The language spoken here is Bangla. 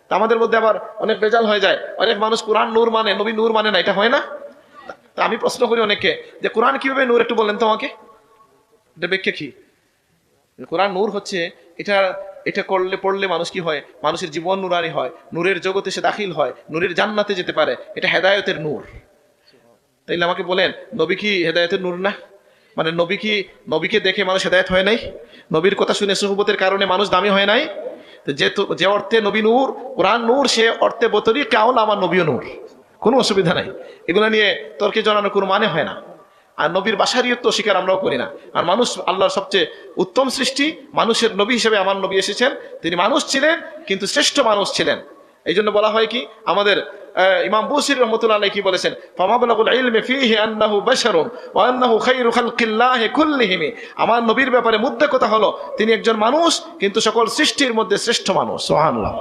তা আমাদের মধ্যে আবার অনেক বেজাল হয়ে যায়, অনেক মানুষ কোরআন নূর মানে, নবী নূর মানে না, এটা হয় না? তা আমি প্রশ্ন করি অনেককে যে কোরআন কিভাবে নূর, একটু বলেন তো আমাকে, এটা ব্যাখ্যা কি? কোরআন নূর হচ্ছে এটা, এটা করলে পড়লে মানুষ কি হয়, মানুষের জীবন নূরানি হয়, নূরের জগতে সে দাখিল হয়, নূরের জান্নাতে যেতে পারে, এটা হেদায়েতের নূর। তাইলে আমাকে বলেন নবী কি হেদায়েতের নূর না? মানে নবী কি, নবীকে দেখে মানুষ হেদায়েত হয় নাই? নবীর কথা শুনে সুহবতের কারণে মানুষ দামি হয় নাই? যেহেতু যে অর্থে নবী নূর, কোরআন নূর, সে অর্থে বতরি কাউন আমার নবীও নূর, কোনো অসুবিধা নাই। এগুলো নিয়ে তর্কে জড়ানোর কোনো মানে হয় না। আর নবীর বাশারিয়ত স্বীকার আমরাও করি না। আর মানুষ আল্লাহর সবচেয়ে উত্তম সৃষ্টি, মানুষের নবী হিসেবে আমার নবী এসেছেন, তিনি মানুষ ছিলেন কিন্তু শ্রেষ্ঠ মানুষ ছিলেন। এই জন্য বলা হয় কি, আমাদের ইমাম বুসির রহমতুল্লাহ আলাইহি কি বলেছেন, ফামাবলাগুল ইলমি ফীহি আন্নাহু বাশারুন ওয়া আন্নাহু খায়রু খালকিল্লাহি কুল্লিহিম। আমার নবীর ব্যাপারে মুদ্রা কথা হলো তিনি একজন মানুষ কিন্তু সকল সৃষ্টির মধ্যে শ্রেষ্ঠ মানুষ। সুবহানাল্লাহ।